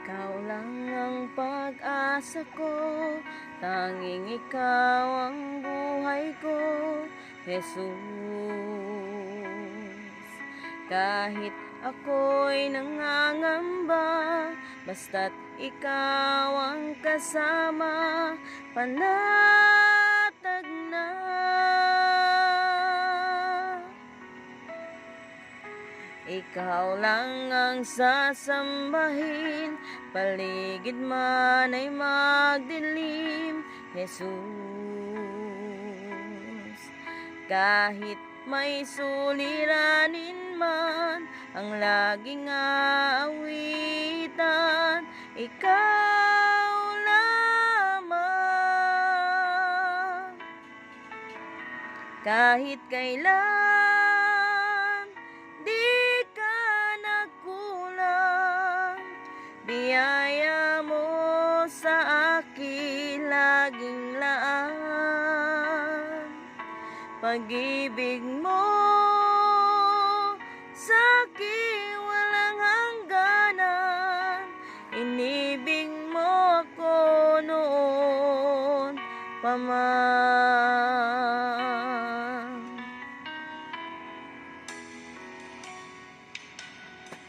Ikaw lang ang pag-asa ko, tanging ikaw ang buhay ko, Jesus. Kahit ako'y nangangamba, basta't ikaw ang kasama, panatag na. Ikaw lang ang sasambahin, paligid man ay magdilim, Jesus. Kahit may suliranin man, ang laging aawitan, ikaw lamang. Kahit kailan, di ka nagkulang, biyaya mo sa akin laging laan. Pag-ibig mo sa akin walang hangganan, inibig mo ako noon pa man.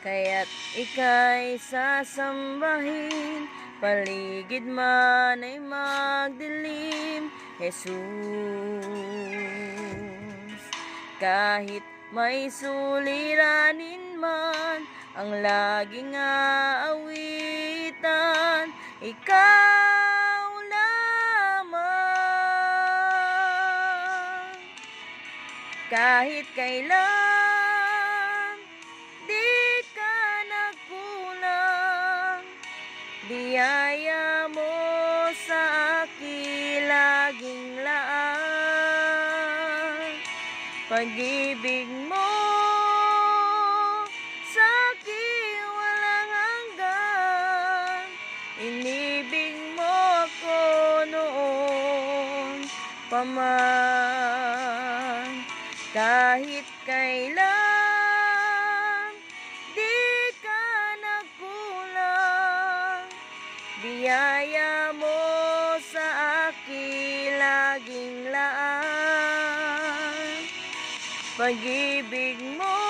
Kaya't ika'y sasambahin, paligid man ay magdilim, Jesus. Kahit may suliranin man, ang laging aawitan, ikaw lamang. Kahit kailan, di ka nagkulang, biyaya mo sa akin laging laan. Pag-ibig mo sa akin walang hanggan, inibig mo ako noon pa man. Kahit kailan, di ka nagkulang, biyaya mo sa akin laging laan. Pag-ibig mo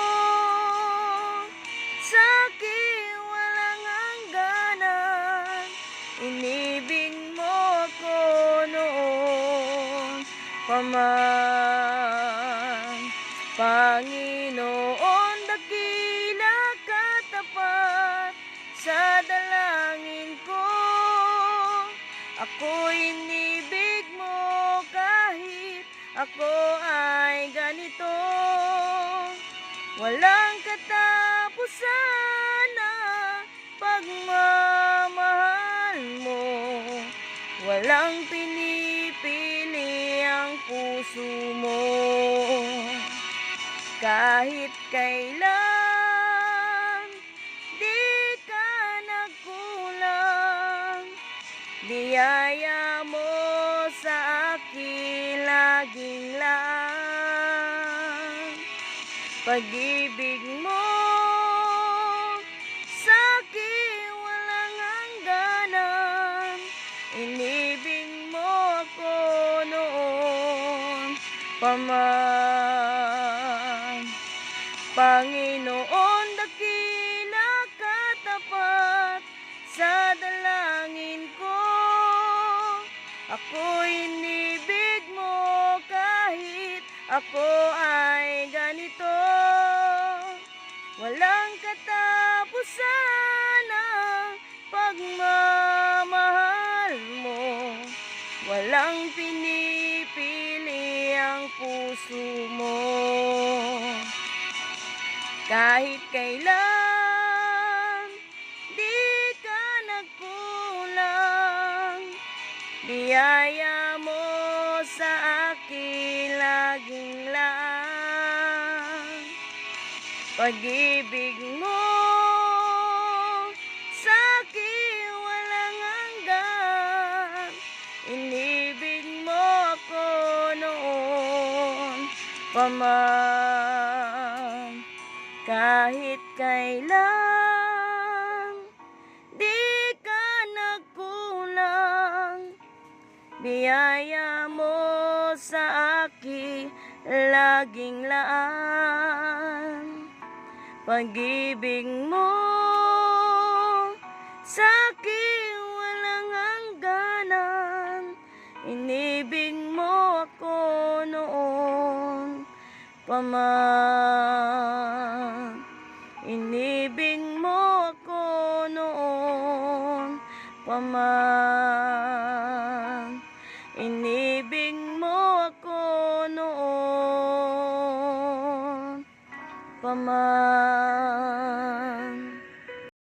sa akin walang hangganan, inibig mo ako noon pa man. Panginoon, dakila katapat sa dalangin ko, ako'y inibig mo kahit ako ay ganito. Walang katapusan na pagmamahal mo, walang pinipili ang puso mo. Kahit kailan, di ka nagkulang, biyaya mo sa akin laging laan. Pag-ibig mo sa akin walang hangganan, inibig mo ako noon pa man. Panginoon, dakila katapat sa dalangin ko, ako'y inibig mo kahit ako ay ganito. Walang katapusan ang pagmamahal mo, walang pinipili ang puso mo. Kahit kailan, di ka nagkulang, biyaya mo sa akin laging laan. Pag-ibig mo sa akin walang hanggan, inibig mo ako noon pa man. Kahit kailan, di biyaya mo sa akin laging laan. Pag-ibig mo sa akin walang hangganan. Inibig mo ako noon pa man. Inibig mo ako noon pa man. Inibig mo ako noon pa man.